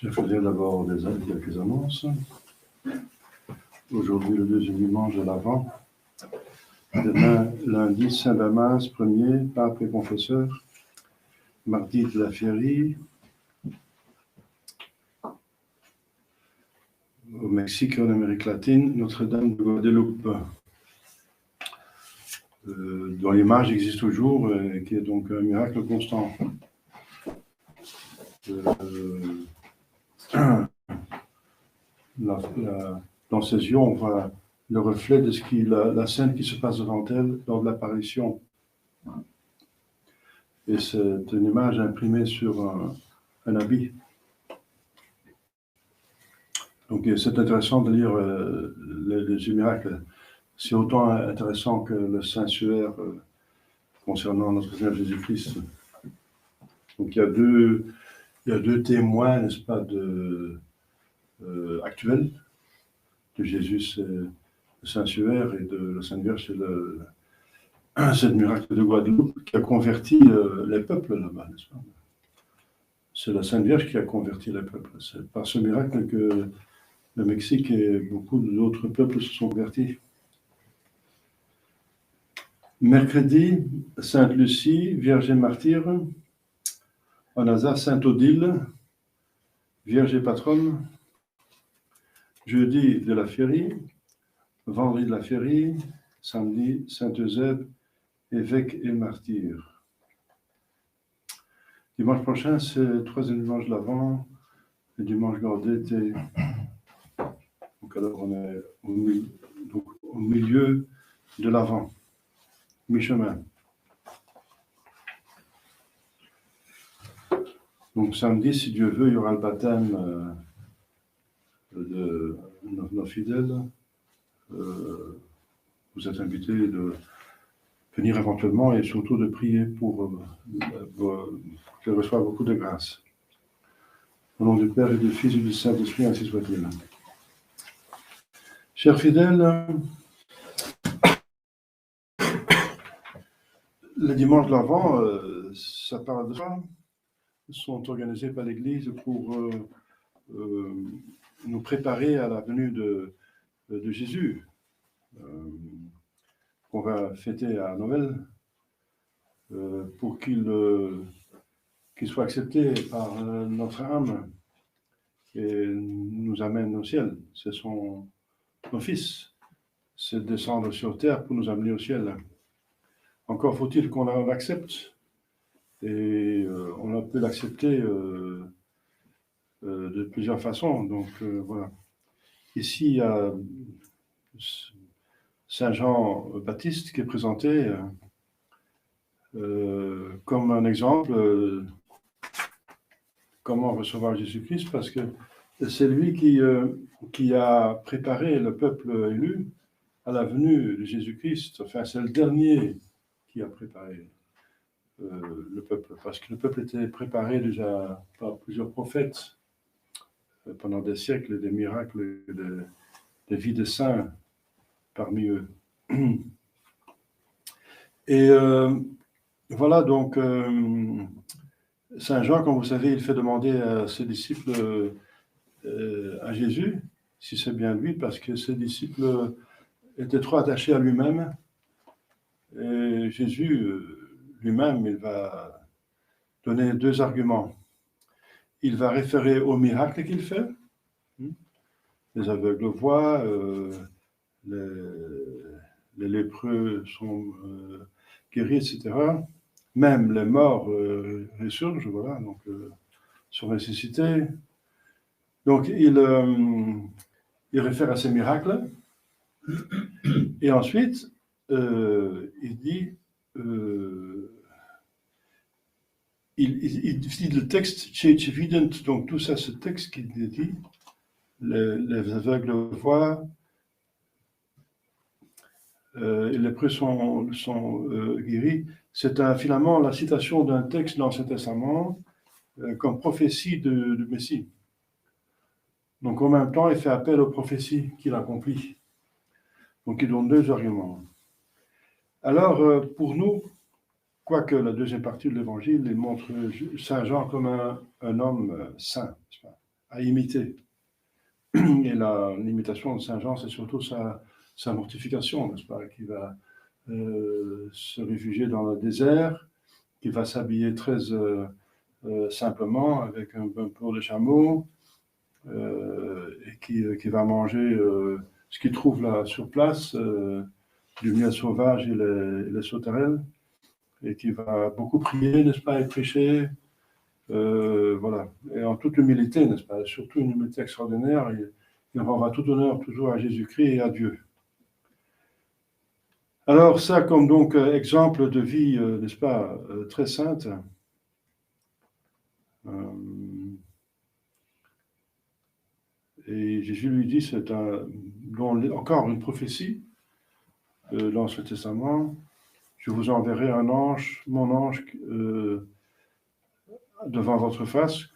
Je ferai d'abord quelques annonces. Aujourd'hui, le deuxième dimanche de l'Avent. Demain, lundi, Saint Damas, premier, pape et confesseur. Mardi, de la Féerie. Au Mexique et en Amérique latine, Notre-Dame de Guadeloupe, dont l'image existe toujours et qui est donc un miracle constant. Dans ses yeux, on voit le reflet de la scène qui se passe devant elle lors de l'apparition. Et c'est une image imprimée sur un habit. Donc c'est intéressant de lire les miracles. C'est autant intéressant que le Saint-Suaire concernant notre Seigneur Jésus-Christ. Donc il y a deux témoins, n'est-ce pas, actuels de Jésus, c'est le Saint-Suaire, et de la Sainte Vierge, c'est le miracle de Guadeloupe qui a converti les peuples là-bas, n'est-ce pas? C'est la Sainte Vierge qui a converti les peuples. C'est par ce miracle que le Mexique et beaucoup d'autres peuples se sont convertis. Mercredi, Sainte Lucie, Vierge et martyre. En hasard, Sainte Odile, Vierge et patronne. Jeudi, de la Féerie. Vendredi, de la Féerie. Samedi, Saint Eusèbe, évêque et martyr. Dimanche prochain, c'est le troisième dimanche de l'Avent, le dimanche d'été. Donc alors on est au milieu de l'Avent, mi-chemin. Donc samedi, si Dieu veut, il y aura le baptême de nos fidèles. Vous êtes invités de venir éventuellement et surtout de prier pour qu'elle reçoive beaucoup de grâce. Au nom du Père et du Fils et du Saint-Esprit, ainsi soit-il. Chers fidèles, les dimanches de l'Avent, ça parle de ça, sont organisés par l'Église pour nous préparer à la venue de Jésus, qu'on va fêter à Noël, pour qu'il soit accepté par notre âme et nous amène au ciel. C'est son office, c'est de descendre sur terre pour nous amener au ciel. Encore faut-il qu'on l'accepte, et on peut l'accepter de plusieurs façons. Donc voilà. Ici, il y a Saint Jean-Baptiste qui est présenté comme un exemple comment recevoir Jésus-Christ, parce que c'est lui qui a préparé le peuple élu à la venue de Jésus-Christ. Enfin, c'est le dernier qui a préparé le peuple, parce que le peuple était préparé déjà par plusieurs prophètes pendant des siècles, des miracles, des vies de saints parmi eux. Et voilà, donc Saint Jean, comme vous savez, il fait demander à ses disciples à Jésus, si c'est bien lui, parce que ses disciples étaient trop attachés à lui-même. Et Jésus lui-même, il va donner deux arguments. Il va référer aux miracles qu'il fait. Les aveugles voient, les lépreux sont guéris, etc. Même les morts ressurgent, voilà, donc sont ressuscités. Donc il réfère à ces miracles. Et ensuite, il dit, il dit le texte, c'est évident, donc tout ça, ce texte qui dit, les aveugles voient, et les lépreux sont guéris. C'est finalement la citation d'un texte dans l'Ancien Testament comme prophétie de Messie. Donc en même temps, il fait appel aux prophéties qu'il accomplit. Donc il donne deux arguments. Alors pour nous, quoique la deuxième partie de l'Évangile, il montre Saint Jean comme un homme saint, à imiter. Et l'imitation de Saint Jean, c'est surtout sa mortification, n'est-ce pas, qui va se réfugier dans le désert, qui va s'habiller très simplement avec un peau de chameau, et qui va manger ce qu'il trouve là sur place, du miel sauvage et les sauterelles, et qui va beaucoup prier, n'est-ce pas, et prêcher, voilà, et en toute humilité, n'est-ce pas, surtout une humilité extraordinaire, il rendra tout honneur toujours à Jésus-Christ et à Dieu. Alors ça, comme donc exemple de vie, n'est-ce pas, très sainte, et Jésus lui dit, c'est encore une prophétie dans l'Ancien Testament, je vous enverrai un ange, mon ange, devant votre face,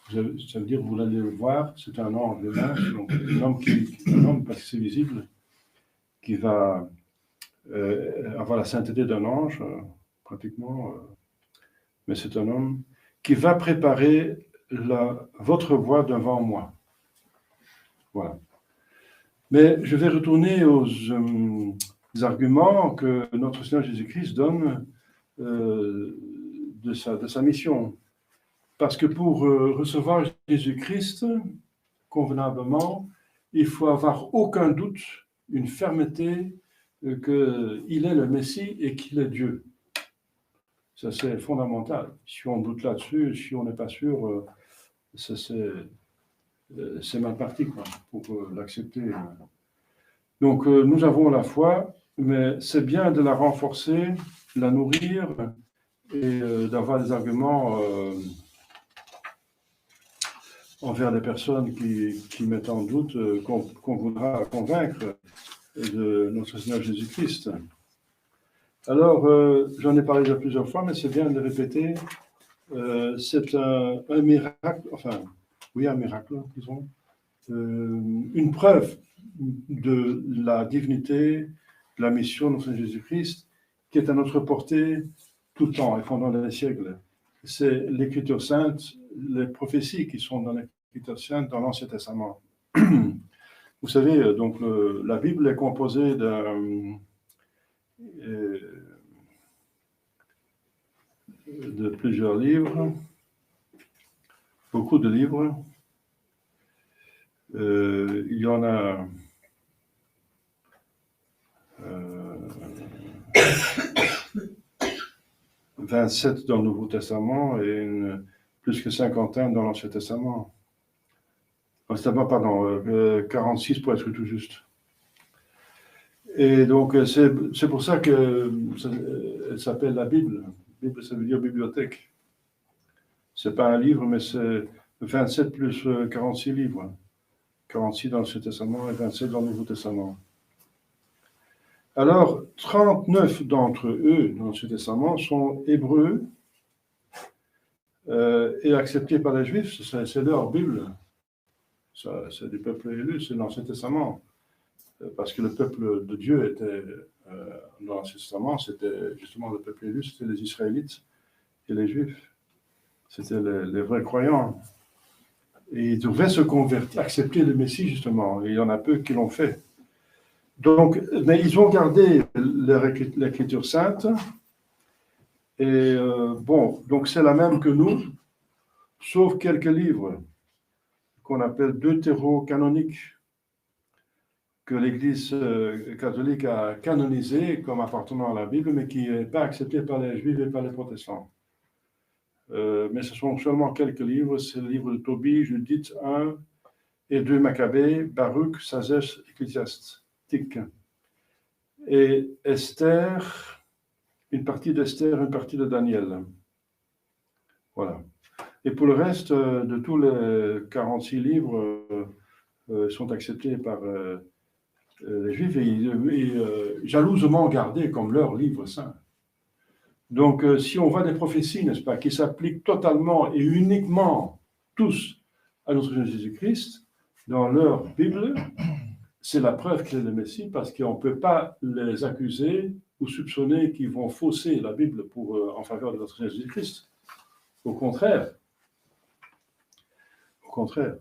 ça veut dire que vous allez le voir, c'est un ange de main, donc un homme parce que c'est visible, qui va avoir la sainteté d'un ange, pratiquement, mais c'est un homme qui va préparer votre voie devant moi. Voilà. Mais je vais retourner aux arguments que notre Seigneur Jésus-Christ donne de sa mission. Parce que pour recevoir Jésus-Christ convenablement, il faut avoir aucun doute, une fermeté qu'il est le Messie et qu'il est Dieu. Ça, c'est fondamental. Si on doute là-dessus, si on n'est pas sûr, c'est mal parti, quoi, pour l'accepter. Donc, nous avons la foi, mais c'est bien de la renforcer, la nourrir et d'avoir des arguments envers les personnes qui mettent en doute qu'on voudra convaincre de notre Seigneur Jésus-Christ. Alors, j'en ai parlé déjà plusieurs fois, mais c'est bien de répéter. C'est un miracle, enfin, oui, un miracle, disons, une preuve de la divinité, de la mission de notre Seigneur Jésus-Christ, qui est à notre portée tout le temps et pendant les siècles. C'est l'Écriture sainte, les prophéties qui sont dans l'Écriture sainte dans l'Ancien Testament. Vous savez, donc la Bible est composée de plusieurs livres, beaucoup de livres. Il y en a 27 dans le Nouveau Testament et plus que 50 dans l'Ancien Testament. Pardon, 46 pour être tout juste. Et donc, c'est pour ça qu'elle s'appelle la Bible. Bible, ça veut dire bibliothèque. Ce n'est pas un livre, mais c'est 27 plus 46 livres. 46 dans l'Ancien Testament et 27 dans le Nouveau Testament. Alors, 39 d'entre eux dans l'Ancien Testament sont hébreux et acceptés par les Juifs. C'est leur Bible. C'est des peuples élus, c'est l'Ancien Testament. Parce que le peuple de Dieu était, dans l'Ancien Testament, c'était justement le peuple élu, c'était les Israélites et les Juifs. C'était les vrais croyants. Et ils devaient se convertir, accepter le Messie, justement. Et il y en a peu qui l'ont fait. Donc, mais ils ont gardé l'Écriture sainte. Et bon, donc c'est la même que nous, sauf quelques livres qu'on appelle deutérocanoniques, que l'Église catholique a canonisé comme appartenant à la Bible, mais qui n'est pas accepté par les Juifs et par les protestants. Mais ce sont seulement quelques livres. C'est le livre de Tobie, Judith 1 et 2 Maccabées, Baruch, Sagesse ecclésiastique. Et Esther, une partie d'Esther, une partie de Daniel. Voilà. Et pour le reste de tous les 46 livres sont acceptés par les Juifs et jalousement gardés comme leur livre saint. Donc, si on voit des prophéties, n'est-ce pas, qui s'appliquent totalement et uniquement tous à notre Seigneur Jésus-Christ dans leur Bible, c'est la preuve qu'il est le Messie, parce qu'on ne peut pas les accuser ou soupçonner qu'ils vont fausser la Bible en faveur de notre Seigneur Jésus-Christ. Au contraire, contraire.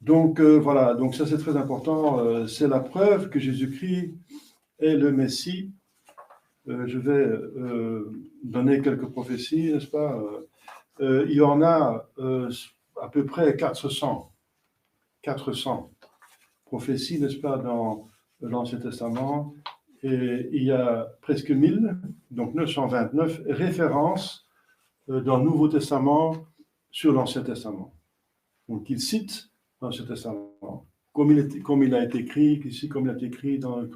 Donc voilà, donc ça c'est très important. C'est la preuve que Jésus-Christ est le Messie. Je vais donner quelques prophéties, n'est-ce pas? Il y en a à peu près 400 prophéties, n'est-ce pas, dans l'Ancien Testament. Et il y a presque 1000, donc 929 références dans le Nouveau Testament sur l'Ancien Testament. Donc il cite l'Ancien Testament, comme il a été écrit, ici, comme il a été écrit, tout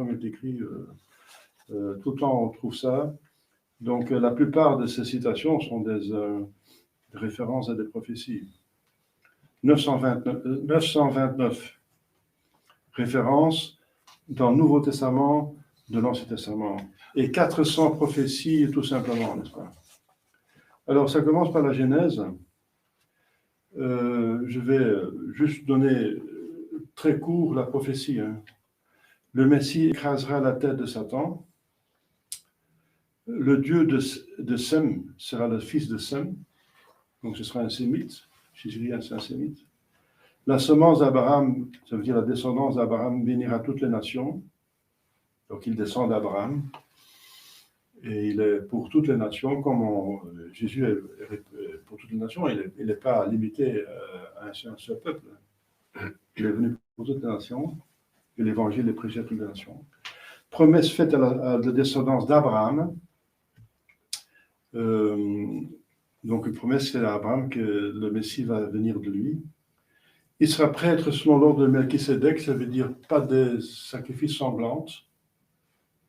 le temps on trouve ça. Donc la plupart de ces citations sont des références à des prophéties. 929 références dans le Nouveau Testament, de l'Ancien Testament, et 400 prophéties tout simplement, n'est-ce pas? Alors ça commence par la Genèse. Je vais juste donner très court la prophétie. Le Messie écrasera la tête de Satan. Le Dieu de Sem sera le fils de Sem. Donc ce sera un sémite. Jésus, c'est un sémite. La semence d'Abraham, ça veut dire la descendance d'Abraham, bénira toutes les nations. Donc il descend d'Abraham. Et il est pour toutes les nations, comme Jésus est pour toutes les nations. Il n'est pas limité à un seul peuple. Il est venu pour toutes les nations. Et l'évangile est prêché à toutes les nations. Promesse faite à la descendance d'Abraham. Donc une promesse faite à Abraham que le Messie va venir de lui. Il sera prêtre selon l'ordre de Melchisédek, ça veut dire pas de sacrifices sanglantes.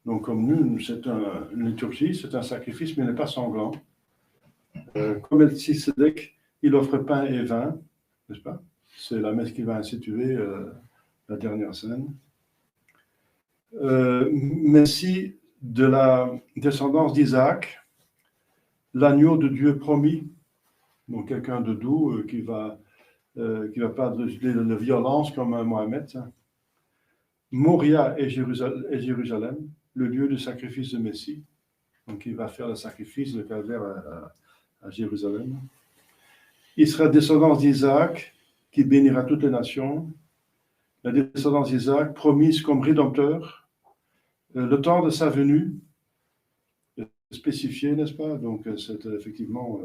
Donc comme nous, c'est une liturgie, c'est un sacrifice, mais il n'est pas sanglant. Comme Melchisédek, il offre pain et vin, n'est-ce pas? C'est la messe qui va instituer la dernière scène. Messie de la descendance d'Isaac, l'agneau de Dieu promis, donc quelqu'un de doux qui va pas de violence comme Mohamed. Moria et Jérusalem, le lieu du sacrifice de Messie. Donc il va faire le sacrifice, le calvaire à Jérusalem. Il sera descendance d'Isaac, qui bénira toutes les nations. La descendance d'Isaac, promise comme rédempteur. Le temps de sa venue, spécifié, n'est-ce pas? Donc c'est effectivement,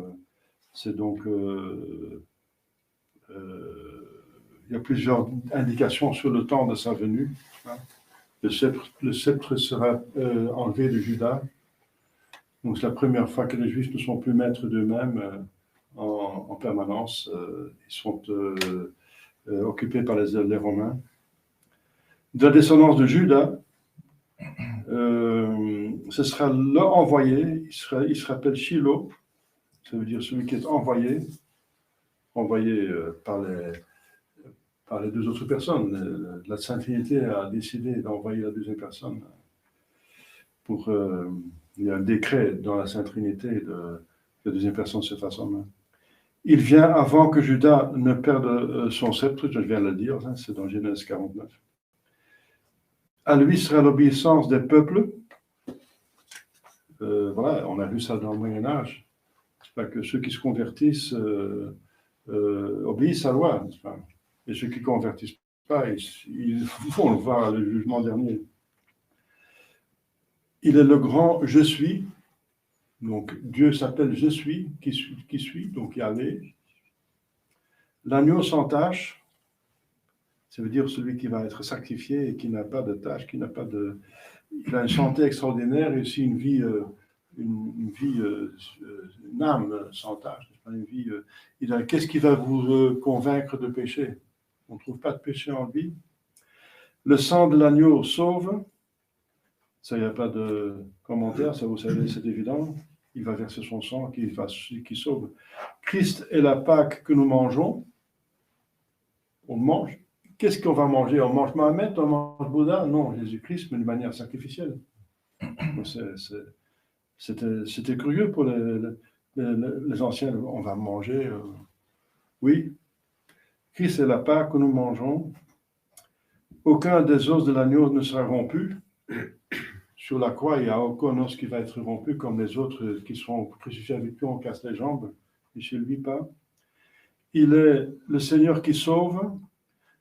c'est donc... il y a plusieurs indications sur le temps de sa venue. Le sceptre sera enlevé de Juda. Donc c'est la première fois que les Juifs ne sont plus maîtres d'eux-mêmes en permanence. Ils sont occupés par les Romains. De la descendance de Juda, ce sera l'envoyé. Il se rappelle Shiloh, ça veut dire celui qui est envoyé par les deux autres personnes. La Sainte Trinité a décidé d'envoyer la deuxième personne. Il y a un décret dans la Sainte Trinité que la deuxième personne se fasse homme. Il vient avant que Judas ne perde son sceptre, je viens de le dire, c'est dans Genèse 49. À lui sera l'obéissance des peuples. Voilà, on a vu ça dans le Moyen-Âge. C'est pas que ceux qui se convertissent obéissent à la loi, n'est-ce pas? Et ceux qui ne convertissent pas, ils vont le voir le jugement dernier. Il est le grand je suis. Donc Dieu s'appelle je suis, qui suis, donc Yahvé. L'agneau sans tache, ça veut dire celui qui va être sacrifié et qui n'a pas de tache, il a une santé extraordinaire et aussi une âme sans tache, une vie. Qu'est-ce qui va vous convaincre de péché? On ne trouve pas de péché en lui. Le sang de l'agneau sauve. Ça, il n'y a pas de commentaire, ça vous savez, c'est évident. Il va verser son sang qui sauve. Christ est la Pâque que nous mangeons. On mange. Qu'est-ce qu'on va manger? On mange Mahomet, on mange Bouddha? Non, Jésus-Christ, mais de manière sacrificielle. C'était curieux pour les anciens. On va manger. Oui. Christ est la Pâque que nous mangeons. Aucun des os de l'agneau ne sera rompu. Sur la croix, il n'y a aucun os qui va être rompu, comme les autres qui seront crucifiés avec lui, on casse les jambes, et chez lui pas. il est le Seigneur qui sauve,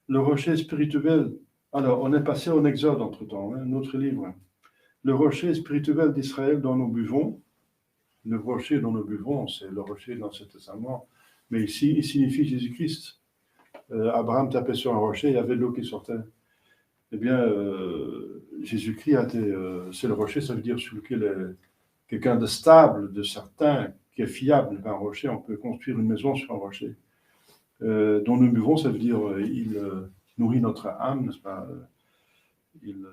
le rocher spirituel. Alors, on est passé en Exode entre-temps, un autre livre. Le rocher spirituel d'Israël dont nous buvons. Le rocher dont nous buvons, c'est le rocher dans l'Ancien Testament. Mais ici, il signifie Jésus-Christ. Abraham tapait sur un rocher, il y avait de l'eau qui sortait. Eh bien, Jésus-Christ c'est le rocher, ça veut dire sur lequel est quelqu'un de stable, de certain, qui est fiable. Un rocher, on peut construire une maison sur un rocher. Dont nous buvons, ça veut dire il nourrit notre âme, n'est-ce pas? Il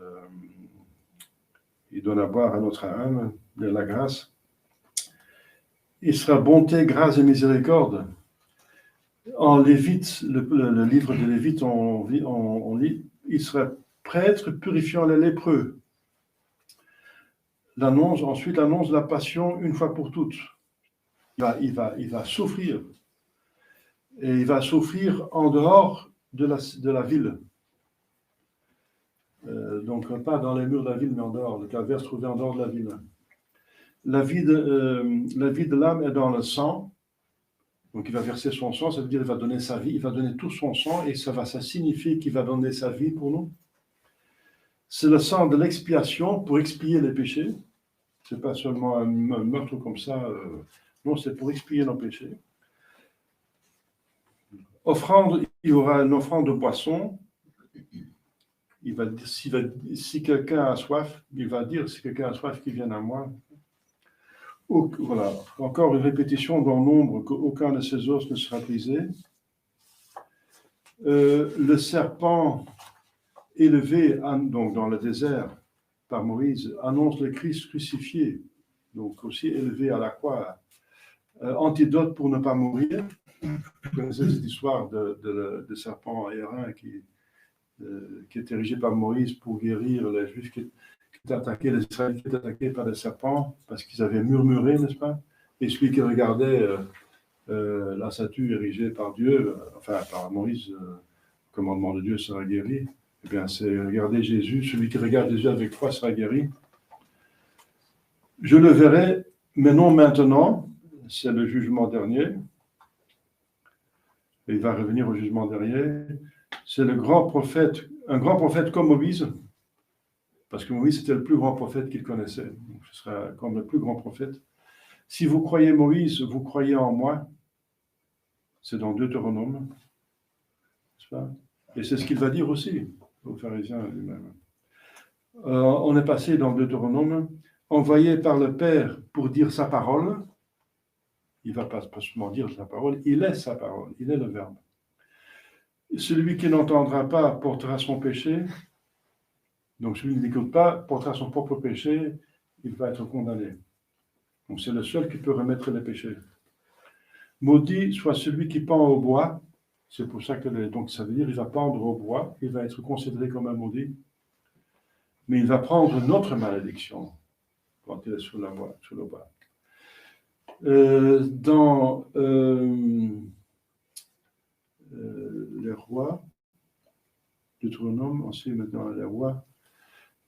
donne à boire à notre âme de la grâce. Il sera bonté, grâce et miséricorde. En Lévite, le livre de Lévite, on lit, il sera prêtre purifiant les lépreux. Ensuite, l'annonce de la passion une fois pour toutes. Il va souffrir. Et il va souffrir en dehors de la ville. Donc, pas dans les murs de la ville, mais en dehors. Le calvaire se trouvait en dehors de la ville. La vie de l'âme est dans le sang. Donc, il va verser son sang, ça veut dire qu'il va donner sa vie, il va donner tout son sang, et ça signifie qu'il va donner sa vie pour nous. C'est le sang de l'expiation pour expier les péchés. Ce n'est pas seulement un meurtre comme ça. Non, c'est pour expier nos péchés. Offrande, il y aura une offrande de boisson. Il va dire, si quelqu'un a soif, il va dire, si quelqu'un a soif, qu'il vienne à moi. Voilà, encore une répétition dans l'ombre qu'aucun de ses os ne sera brisé. Le serpent élevé donc dans le désert par Moïse annonce le Christ crucifié, donc aussi élevé à la croix. Antidote pour ne pas mourir. Vous connaissez cette histoire de serpent aérien qui est érigé par Moïse pour guérir les Juifs qui étaient attaqués, les Israélites qui étaient attaqués par des serpents parce qu'ils avaient murmuré, n'est-ce pas? Et celui qui regardait la statue érigée par Dieu, par Moïse, le commandement de Dieu sera guéri. Eh bien, c'est regarder Jésus, celui qui regarde Jésus avec foi sera guéri. Je le verrai, mais non maintenant, c'est le jugement dernier. Et il va revenir au jugement dernier. C'est le grand prophète, un grand prophète comme Moïse, parce que Moïse était le plus grand prophète qu'il connaissait. Donc, ce sera comme le plus grand prophète. Si vous croyez Moïse, vous croyez en moi. C'est dans Deutéronome. N'est-ce pas? Et c'est ce qu'il va dire aussi aux pharisiens lui-même. On est passé dans Deutéronome, envoyé par le Père pour dire sa parole. Il ne va pas seulement dire sa parole, il est sa parole, il est le Verbe. Celui qui n'entendra pas portera son péché. Donc celui qui n'écoute pas portera son propre péché, il va être condamné. Donc c'est le seul qui peut remettre les péchés. Maudit soit celui qui pend au bois. C'est pour ça que donc ça veut dire qu'il va pendre au bois, il va être considéré comme un maudit. Mais il va prendre notre malédiction quand il est sous le bois. Dans les rois, Deutéronome, ensuite maintenant les rois,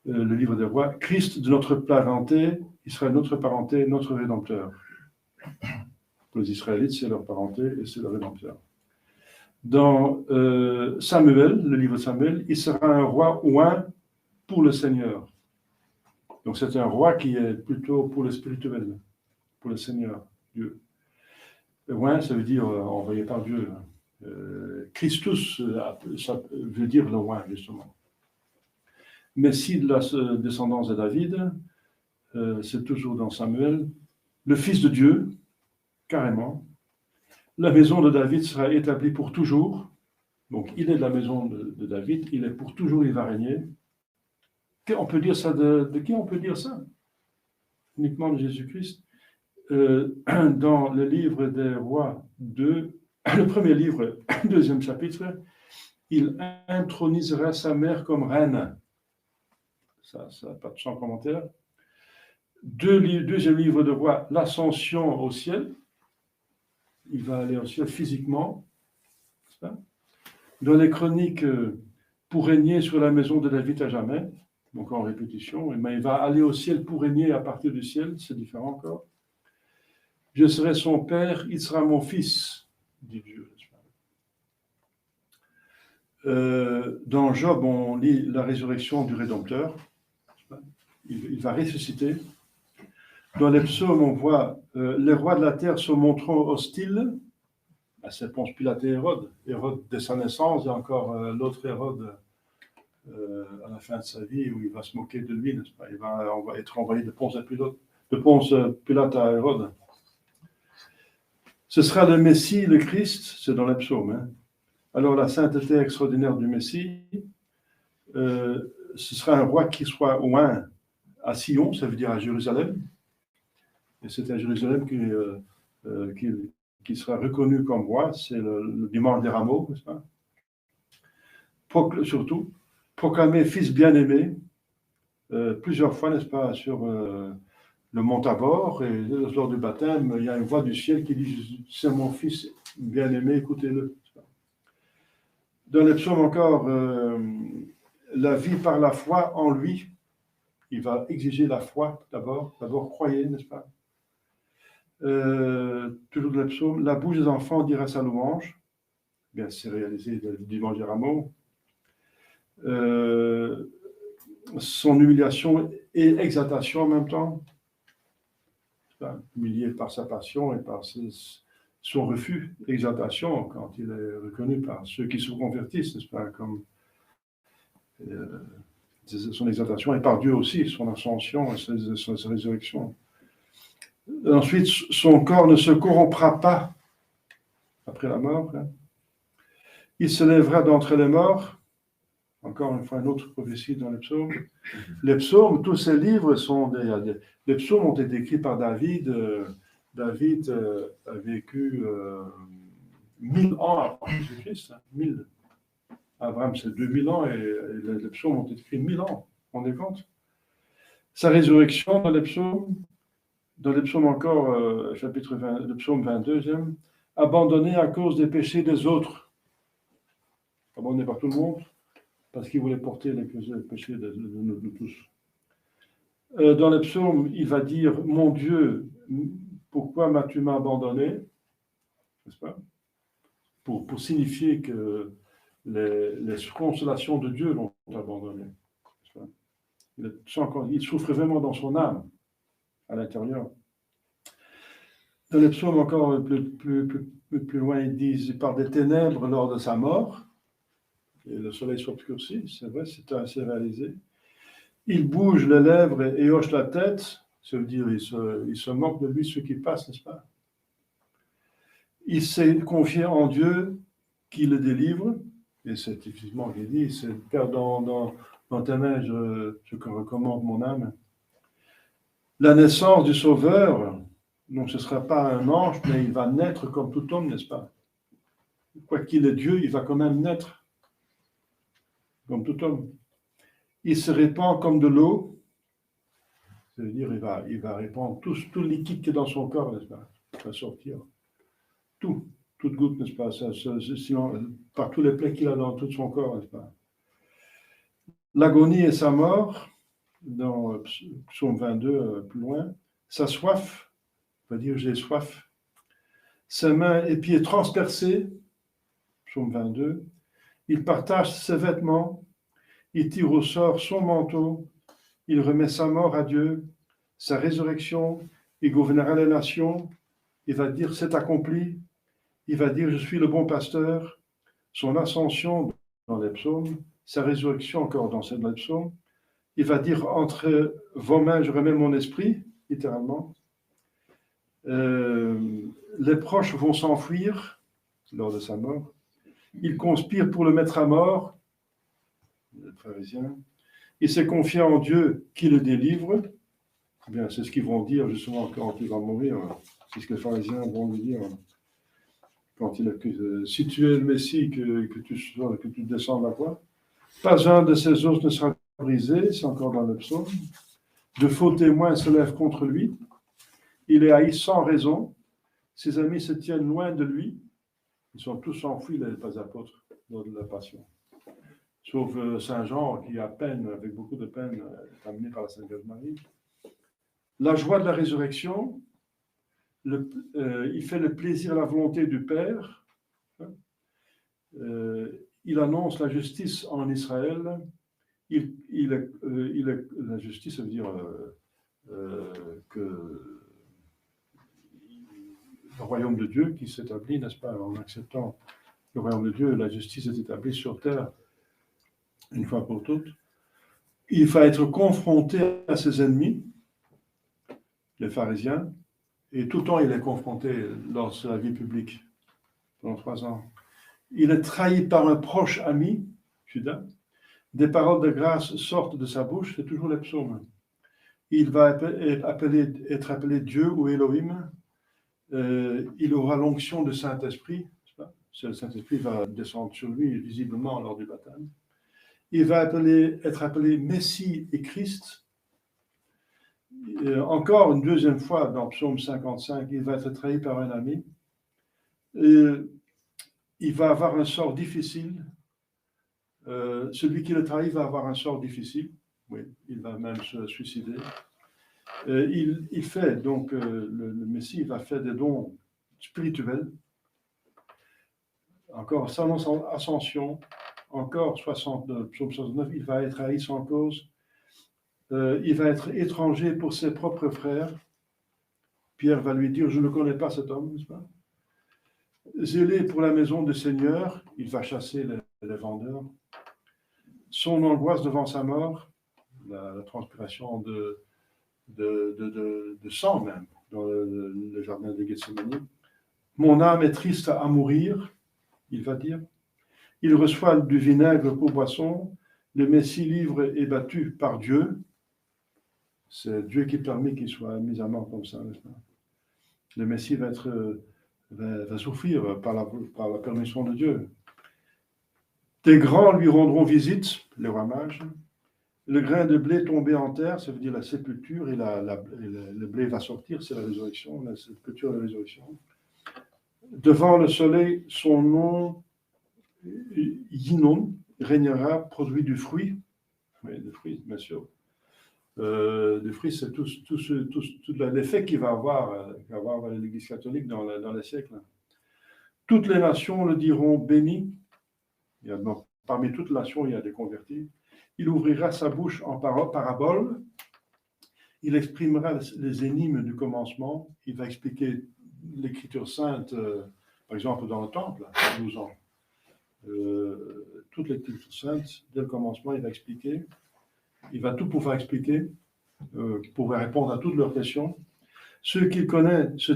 le livre des rois, Christ de notre parenté, Israël notre parenté, notre rédempteur. Pour les Israélites, c'est leur parenté et c'est leur rédempteur. Dans Samuel, le livre de Samuel, il sera un roi oint pour le Seigneur. Donc c'est un roi qui est plutôt pour le spirituel, pour le Seigneur, Dieu. Oint, ça veut dire envoyé par Dieu. Christus, ça veut dire le oint, justement. Messie de la descendance de David, c'est toujours dans Samuel, le Fils de Dieu, carrément. La maison de David sera établie pour toujours. Donc, il est de la maison de David, il est pour toujours, il va régner. On peut dire ça de qui on peut dire ça? Uniquement de Jésus-Christ. Dans le livre des rois 2, le premier livre, deuxième chapitre, il intronisera sa mère comme reine. Ça n'a pas de sans commentaire. Deuxième livre de roi, l'ascension au ciel. Il va aller au ciel physiquement. Dans les chroniques, pour régner sur la maison de David à jamais, donc en répétition, mais il va aller au ciel pour régner à partir du ciel, c'est différent encore. Je serai son père, il sera mon fils, dit Dieu. Dans Job, on lit la résurrection du Rédempteur. Il va ressusciter. Dans les psaumes, on voit les rois de la terre se montrant hostiles. C'est Ponce Pilate et Hérode. Hérode dès sa naissance, et encore l'autre Hérode à la fin de sa vie, où il va se moquer de lui, n'est-ce pas? On va être envoyé de Ponce Pilate à Hérode. Ce sera le Messie, le Christ, c'est dans les psaumes. Hein. Alors la sainteté extraordinaire du Messie, ce sera un roi qui soit oint à Sion, ça veut dire à Jérusalem. Et c'est à Jérusalem qui sera reconnu comme roi, c'est le dimanche des rameaux, n'est-ce pas? Surtout, proclamé fils bien-aimé, plusieurs fois, n'est-ce pas, sur le mont Tabor, et lors du baptême, il y a une voix du ciel qui dit « C'est mon fils bien-aimé, écoutez-le ». Dans les psaumes encore, la vie par la foi en lui, il va exiger la foi d'abord croyez, n'est-ce pas? Toujours dans les psaumes, la bouche des enfants dira sa louange, bien c'est réalisé le dimanche des rameaux. Son humiliation et exaltation en même temps, humilié par sa passion et par son refus, exaltation, quand il est reconnu par ceux qui se convertissent, n'est-ce pas, comme son exaltation, et par Dieu aussi, son ascension et sa résurrection. Ensuite, son corps ne se corrompra pas après la mort. Hein. Il se lèvera d'entre les morts. Encore une fois, une autre prophétie dans les psaumes. Les psaumes, tous ces livres sont les psaumes ont été écrits par David. David a vécu 1000 ans avant Jésus-Christ. 1000. Abraham, c'est 2000 ans et les psaumes ont été écrits 1000 ans. On est compte? Sa résurrection dans les psaumes encore, chapitre 20, le psaume 22e, abandonné à cause des péchés des autres. Abandonné par tout le monde, parce qu'il voulait porter les péchés de nous tous. Dans les psaumes, il va dire « Mon Dieu, pourquoi m'as-tu abandonné ?» N'est-ce pas? Pour signifier que les consolations de Dieu l'ont abandonné. Il souffre vraiment dans son âme, à l'intérieur. Dans les psaumes encore plus loin, il parle des ténèbres lors de sa mort. Et le soleil s'obscurcit, c'est vrai, c'est assez réalisé. Il bouge les lèvres et hoche la tête, ça veut dire il se moque de lui, ceux qui passent, n'est-ce pas? Il s'est confié en Dieu qui le délivre, et c'est effectivement ce qu'il dit, c'est Père, dans tes mains, je recommande mon âme. La naissance du Sauveur, donc ce ne sera pas un ange, mais il va naître comme tout homme, n'est-ce pas? Quoi qu'il est Dieu, il va quand même naître comme tout homme. Il se répand comme de l'eau, c'est-à-dire il va répandre tout le liquide qui est dans son corps, n'est-ce pas? Il va sortir. Toute goutte, n'est-ce pas? Par tous les plaies qu'il a dans tout son corps, n'est-ce pas? L'agonie et sa mort, dans psaume 22, plus loin, sa soif, on va dire j'ai soif, ses mains et pieds transpercés, psaume 22, il partage ses vêtements, il tire au sort son manteau, il remet sa mort à Dieu, sa résurrection, il gouvernera les nations, il va dire c'est accompli, il va dire je suis le bon pasteur, son ascension dans les psaumes, sa résurrection encore dans les psaumes, il va dire entre vos mains je remets mon esprit, littéralement. Les proches vont s'enfuir lors de sa mort. Il conspire pour le mettre à mort, les pharisiens. Il s'est confié en Dieu qui le délivre. Bien, c'est ce qu'ils vont dire justement quand il va mourir. C'est ce que les pharisiens vont lui dire quand il accuse. Si tu es le Messie, que tu descends la voie, pas un de ses os ne sera brisé, c'est encore dans le psaume. De faux témoins se lèvent contre lui. Il est haï sans raison. Ses amis se tiennent loin de lui. Ils sont tous enfuis, les apôtres, lors de la passion. Sauf Saint Jean, qui a peine, avec beaucoup de peine, est amené par la Sainte Vierge Marie. La joie de la résurrection, il fait le plaisir à la volonté du Père. il annonce la justice en Israël. La justice, ça veut dire que le royaume de Dieu qui s'établit, n'est-ce pas, en acceptant le royaume de Dieu, la justice est établie sur terre une fois pour toutes. Il va être confronté à ses ennemis, les pharisiens, et tout le temps il est confronté lors de la vie publique, pendant 3 ans. Il est trahi par un proche ami, Judas. Des paroles de grâce sortent de sa bouche, c'est toujours les psaumes. Il va être appelé Dieu ou Elohim. Il aura l'onction du Saint-Esprit. Le Saint-Esprit va descendre sur lui visiblement lors du baptême. Il va être appelé Messie et Christ. Encore une deuxième fois dans Psaume 55, il va être trahi par un ami. Il va avoir un sort difficile. Celui qui le trahit va avoir un sort difficile. Oui, il va même se suicider. Il fait donc, le Messie va faire des dons spirituels. Encore sans ascension, encore 69, psaume 69, il va être haï sans cause. Il va être étranger pour ses propres frères. Pierre va lui dire, je ne connais pas cet homme, n'est-ce pas? Zélé pour la maison du Seigneur, il va chasser les vendeurs. Son angoisse devant sa mort, la transpiration de sang même, dans le jardin de Gethsémani. Mon âme est triste à mourir, il va dire. Il reçoit du vinaigre pour boisson. Le Messie libre est battu par Dieu. C'est Dieu qui permet qu'il soit mis à mort comme ça, n'est-ce pas? Le Messie va souffrir par la permission de Dieu. Des grands lui rendront visite, les rois mages. Le grain de blé tombé en terre, ça veut dire la sépulture, et le blé va sortir, c'est la résurrection, la sépulture et la résurrection. Devant le soleil, son nom, Yinon, régnera, produit du fruit. Oui, du fruit, bien sûr. Du fruit, c'est tout l'effet qu'il va avoir l'Église catholique dans les siècles. Toutes les nations le diront béni. Parmi toutes les nations, il y a des convertis. Il ouvrira sa bouche en parabole. Il exprimera les énigmes du commencement. Il va expliquer l'écriture sainte, par exemple dans le temple, 12 ans. Toute l'écriture sainte, dès le commencement, il va expliquer. Il va tout pouvoir expliquer, pouvoir répondre à toutes leurs questions. Ceux qu'il connaît se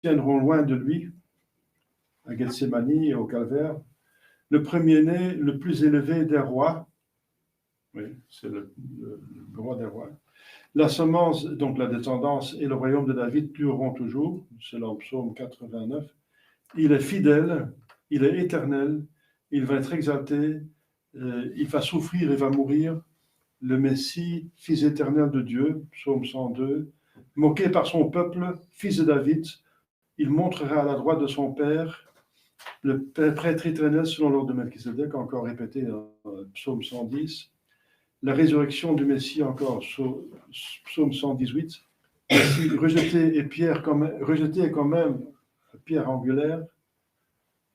tiendront loin de lui, à Gethsémani et au calvaire. Le premier-né, le plus élevé des rois, oui, c'est le roi des rois. La semence, donc la descendance et le royaume de David dureront toujours, c'est le psaume 89. Il est fidèle, il est éternel, il va être exalté, il va souffrir et va mourir. Le Messie, fils éternel de Dieu, psaume 102, moqué par son peuple, fils de David, il montrera à la droite de son père, le prêtre éternel selon l'ordre de Melchisédek, encore répété dans psaume 110. La résurrection du Messie, encore, psaume 118. Messie rejeté est quand même pierre angulaire.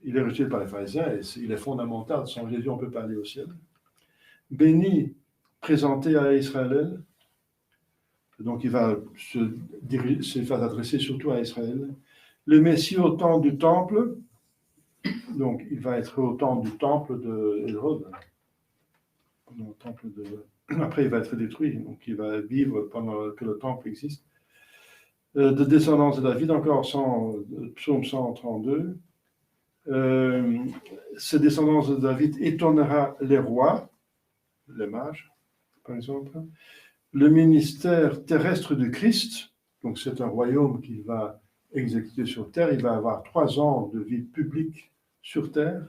Il est rejeté par les pharisiens et il est fondamental. Sans Jésus, on ne peut pas aller au ciel. Béni, présenté à Israël. Donc, il va s'adresser surtout à Israël. Le Messie au temps du temple. Donc, il va être au temps du temple d'Hérode. Après, il va être détruit. Donc, il va vivre pendant que le temple existe. De descendance de David, encore psaume 132. Cette descendance de David étonnera les rois, les mages, par exemple. Le ministère terrestre du Christ, donc c'est un royaume qu'il va exécuter sur terre. Il va avoir 3 ans de vie publique sur terre.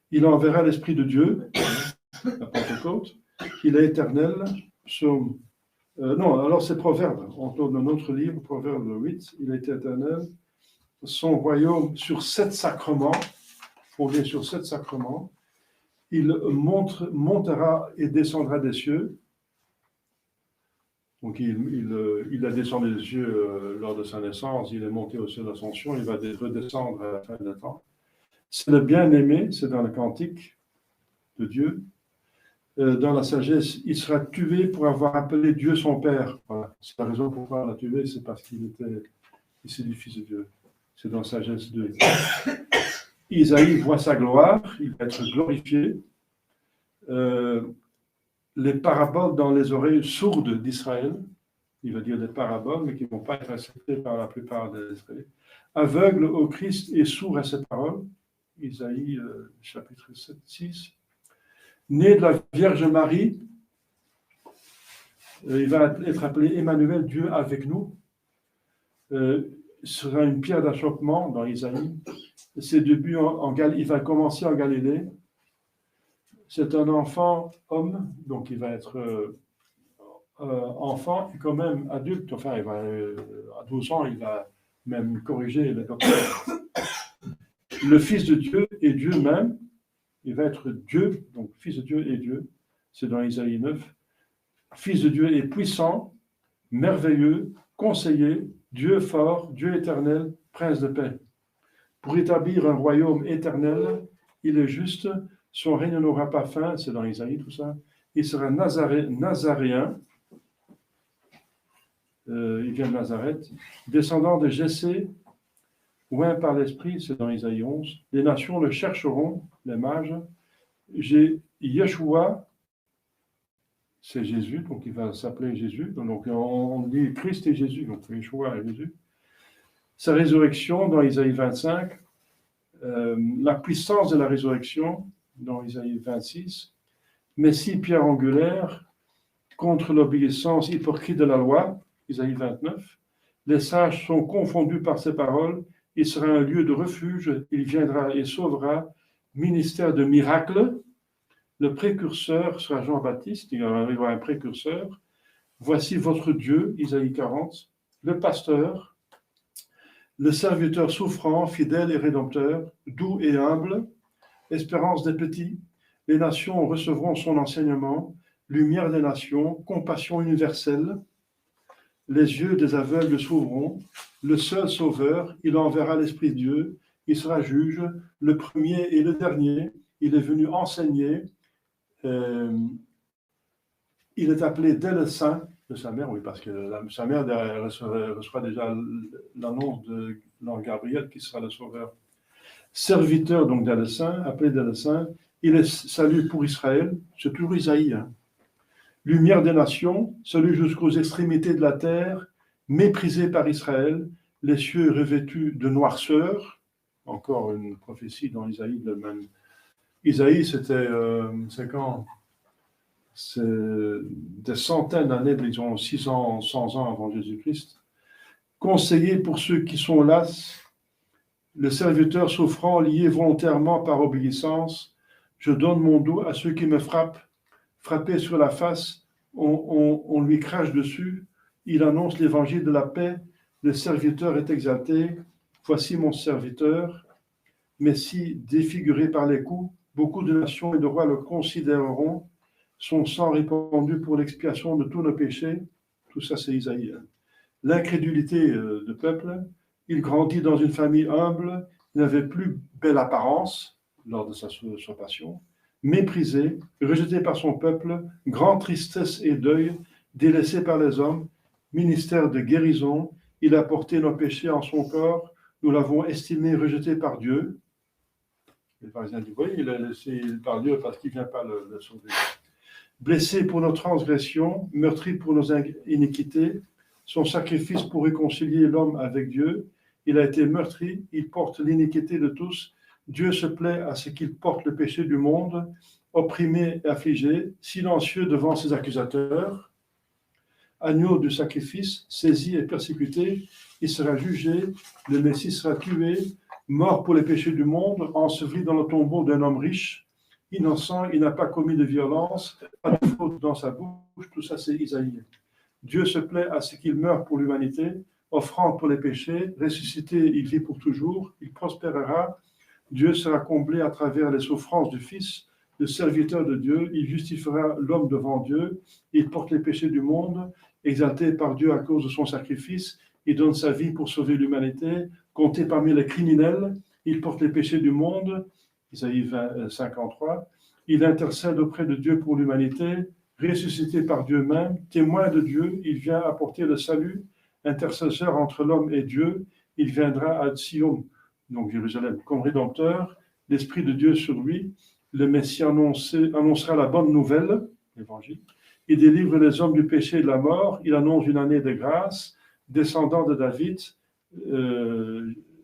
Il enverra l'Esprit de Dieu, la Pentecôte. Il est éternel. Alors c'est Proverbe. On tourne dans notre livre, Proverbe 8. Il est éternel. Son royaume sur 7 sacrements, fondé sur 7 sacrements. Il montera et descendra des cieux. Donc il a descendu des cieux lors de sa naissance, il est monté au ciel d'ascension, il va redescendre à la fin des temps. C'est le bien-aimé, c'est dans le Cantique. de Dieu. Dans la sagesse, il sera tué pour avoir appelé Dieu son Père. Voilà. C'est la raison pourquoi on l'a tué, c'est parce qu'il était ici du Fils de Dieu. C'est dans la sagesse 2. Isaïe voit sa gloire, il va être glorifié. Les paraboles dans les oreilles sourdes d'Israël, il va dire des paraboles, mais qui ne vont pas être acceptées par la plupart des Israéliens. Aveugle au Christ et sourd à ses paroles, Isaïe chapitre 7, 6. Né de la Vierge Marie, il va être appelé Emmanuel, Dieu avec nous. Sera une pierre d'achoppement dans Isaïe. Ses débuts il va commencer en Galilée. C'est un enfant homme, donc il va être enfant et quand même adulte. Enfin, à 12 ans, il va même corriger les docteurs. Le Fils de Dieu et Dieu même, il va être Dieu, donc Fils de Dieu et Dieu. C'est dans Isaïe 9. Fils de Dieu est puissant, merveilleux, conseiller, Dieu fort, Dieu éternel, prince de paix. Pour établir un royaume éternel, il est juste, son règne n'aura pas fin, c'est dans Isaïe tout ça. Il sera nazaréen, il vient de Nazareth, descendant de Jessé, oint par l'Esprit, c'est dans Isaïe 11. Les nations le chercheront, les mages. Yeshua, c'est Jésus, donc il va s'appeler Jésus. Donc on dit Christ et Jésus, donc Yeshua et Jésus. Sa résurrection dans Isaïe 25, la puissance de la résurrection dans Isaïe 26, Messie pierre angulaire contre l'obéissance hypocrite de la loi, Isaïe 29. Les sages sont confondus par ses paroles, il sera un lieu de refuge, il viendra et sauvera, ministère de miracles. Le précurseur sera Jean-Baptiste, il y aura un précurseur. Voici votre Dieu, Isaïe 40, le pasteur, le serviteur souffrant, fidèle et rédempteur, doux et humble, espérance des petits. Les nations recevront son enseignement, lumière des nations, compassion universelle. Les yeux des aveugles s'ouvriront, le seul sauveur, il enverra l'Esprit de Dieu, il sera juge, le premier et le dernier, il est venu enseigner, il est appelé dès le sein de sa mère, oui, parce que sa mère reçoit déjà l'annonce de l'ange Gabriel qui sera le sauveur. Serviteur, donc dès le sein, appelé dès le sein, il est salut pour Israël, c'est toujours Isaïe, hein. Lumière des nations, salut jusqu'aux extrémités de la terre, méprisé par Israël, les cieux revêtus de noirceur. Encore une prophétie dans Isaïe de même. Isaïe, c'est quand? C'est des centaines d'années, disons 600, 100 ans avant Jésus-Christ. Conseiller pour ceux qui sont las, le serviteur souffrant, lié volontairement par obéissance, je donne mon dos à ceux qui me frappent. Frappé sur la face, on lui crache dessus, il annonce l'évangile de la paix, le serviteur est exalté, voici mon serviteur, mais si défiguré par les coups, beaucoup de nations et de rois le considéreront, son sang répandu pour l'expiation de tous nos péchés, tout ça c'est Isaïe. L'incrédulité de peuple, il grandit dans une famille humble, il n'avait plus belle apparence lors de sa passion, méprisé, rejeté par son peuple, grande tristesse et deuil, délaissé par les hommes, ministère de guérison, il a porté nos péchés en son corps, nous l'avons estimé rejeté par Dieu. Les pharisiens disent, oui, il est laissé par Dieu parce qu'il ne vient pas le sauver. Blessé pour nos transgressions, meurtri pour nos iniquités, son sacrifice pour réconcilier l'homme avec Dieu, il a été meurtri, il porte l'iniquité de tous, Dieu se plaît à ce qu'il porte le péché du monde, opprimé et affligé, silencieux devant ses accusateurs. Agneau du sacrifice, saisi et persécuté, il sera jugé, le Messie sera tué, mort pour les péchés du monde, enseveli dans le tombeau d'un homme riche, innocent, il n'a pas commis de violence, pas de faute dans sa bouche, tout ça c'est Isaïe. Dieu se plaît à ce qu'il meure pour l'humanité, offrande pour les péchés, ressuscité, il vit pour toujours, il prospérera, Dieu sera comblé à travers les souffrances du Fils, le serviteur de Dieu, il justifiera l'homme devant Dieu, il porte les péchés du monde, exalté par Dieu à cause de son sacrifice, il donne sa vie pour sauver l'humanité, compté parmi les criminels, il porte les péchés du monde, Isaïe 53, Il intercède auprès de Dieu pour l'humanité, ressuscité par Dieu même, témoin de Dieu, il vient apporter le salut, intercesseur entre l'homme et Dieu, il viendra à Sion, donc Jérusalem, comme rédempteur, l'Esprit de Dieu sur lui, le Messie annoncera la bonne nouvelle, l'Évangile, il délivre les hommes du péché et de la mort, il annonce une année de grâce, descendant de David.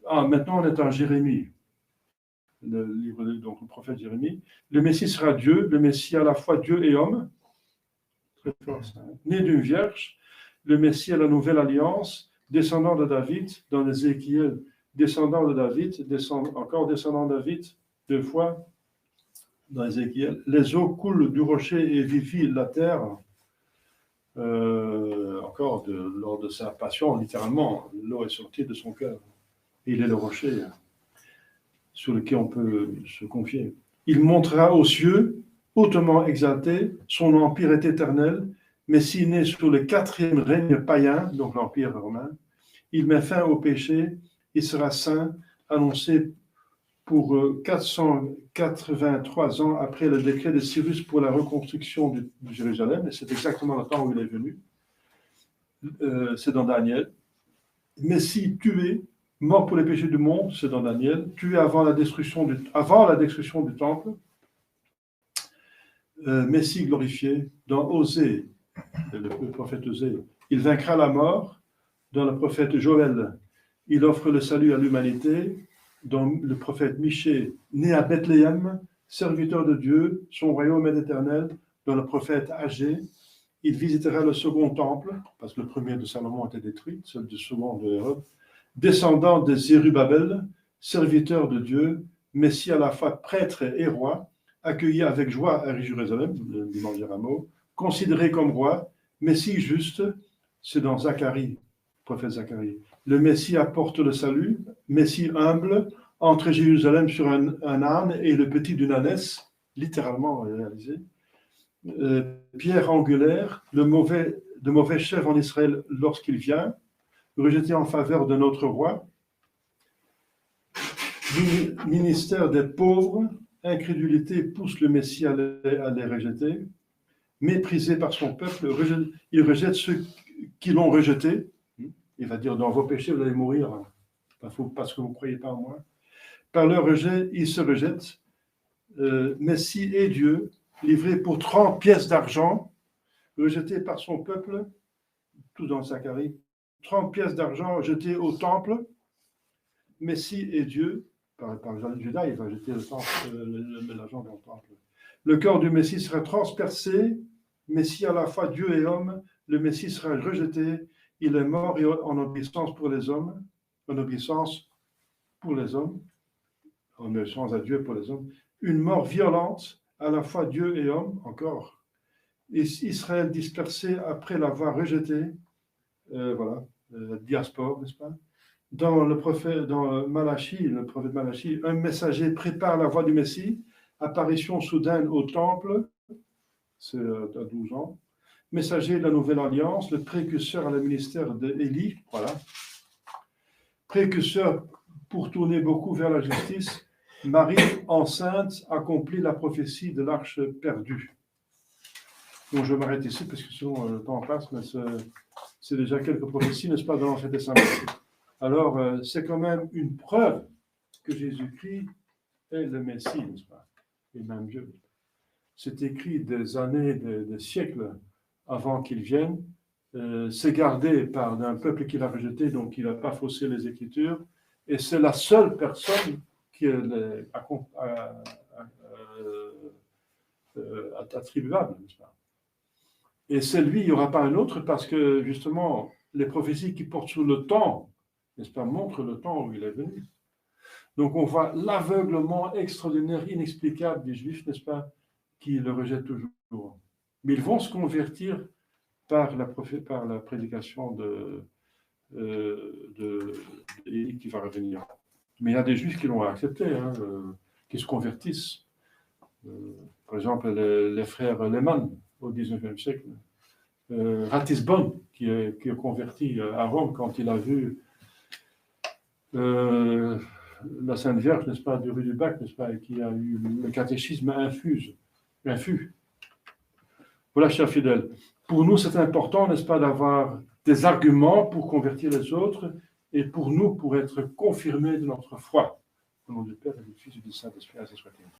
Maintenant on est en Jérémie, le livre donc le prophète Jérémie. Le Messie sera Dieu, le Messie à la fois Dieu et homme, très fort ça, né d'une vierge, le Messie à la nouvelle alliance, descendant de David, dans Ézéchiel, descendant de David, encore descendant de David, 2 fois, dans Ézéchiel, les eaux coulent du rocher et vivifient la terre. Encore lors de sa passion, littéralement, l'eau est sortie de son cœur. Il est le rocher sur lequel on peut se confier. Il montera aux cieux, hautement exalté, son empire est éternel, mais s'il naît sous le 4e règne païen, donc l'empire romain, il met fin au péché, il sera saint, annoncé pour 483 ans après le décret de Cyrus pour la reconstruction de Jérusalem, et c'est exactement le temps où il est venu. C'est dans Daniel. Messie tué, mort pour les péchés du monde, c'est dans Daniel, tué avant la destruction du temple. Messie glorifié, dans Osée, le prophète Osée, il vaincra la mort. Dans le prophète Joël, il offre le salut à l'humanité. Dans le prophète Michée, né à Bethléem, serviteur de Dieu, son royaume est éternel. Dans le prophète Agé, il visitera le second temple, parce que le premier de Salomon a été détruit, celui du second de Hérode. Descendant de Zérubabel, serviteur de Dieu, Messie à la fois prêtre et roi, accueilli avec joie à Jérusalem, le dimanche de Rameau, considéré comme roi, Messie juste, c'est dans Zacharie, prophète Zacharie. Le Messie apporte le salut, Messie humble, entre Jérusalem sur un âne et le petit d'une ânesse, littéralement réalisé. Pierre angulaire, de mauvais chef en Israël lorsqu'il vient, rejeté en faveur de notre roi. Ministère des pauvres, incrédulité pousse le Messie à les rejeter. Méprisé par son peuple, il rejette ceux qui l'ont rejeté. Il va dire, dans vos péchés, vous allez mourir, parce que vous ne croyez pas en moi. Par leur rejet, il se rejette. Messie et Dieu, livré pour 30 pièces d'argent, rejeté par son peuple, tout dans Zacharie, 30 pièces d'argent jetées au temple. Messie et Dieu, par Judas, il va jeter l'argent dans le temple. Le corps du Messie sera transpercé, Messie à la fois Dieu et homme, le Messie sera rejeté, il est mort en obéissance pour les hommes, en obéissance pour les hommes, en obéissance à Dieu pour les hommes, une mort violente, à la fois Dieu et homme, encore. Israël dispersé après l'avoir rejeté, voilà, diaspora, n'est-ce pas? Dans Malachie, le prophète Malachie, un messager prépare la voie du Messie, apparition soudaine au temple, c'est à 12 ans, messager de la Nouvelle Alliance, le précurseur à le ministère d'Élie, voilà. Précurseur pour tourner beaucoup vers la justice, Marie, enceinte, accomplit la prophétie de l'arche perdue. Donc je m'arrête ici, parce que sinon le temps passe, mais c'est déjà quelques prophéties, n'est-ce pas, dans l'Ancien Testament. Alors, c'est quand même une preuve que Jésus-Christ est le Messie, n'est-ce pas, et même Dieu. C'est écrit des années, des siècles avant qu'il vienne. C'est gardé par un peuple qu'il a rejeté, donc il n'a pas faussé les Écritures. Et c'est la seule personne qui est attribuable, n'est-ce pas? Et c'est lui, il n'y aura pas un autre, parce que justement, les prophéties qui portent sur le temps, n'est-ce pas, montrent le temps où il est venu. Donc on voit l'aveuglement extraordinaire, inexplicable des Juifs, n'est-ce pas, qui le rejettent toujours. Mais ils vont se convertir par la prédication d'Élie qui va revenir. Mais il y a des Juifs qui l'ont accepté, qui se convertissent. Par exemple, les frères Lehmann au XIXe siècle. Ratisbonne, qui est converti à Rome quand il a vu la Sainte Vierge, n'est-ce pas, du rue du Bac, n'est-ce pas, et qui a eu le catéchisme infuse infus. Voilà, chers fidèles. Pour nous, c'est important, n'est-ce pas, d'avoir des arguments pour convertir les autres et pour nous, pour être confirmés de notre foi. Au nom du Père et du Fils et du Saint-Esprit, ainsi soit-il.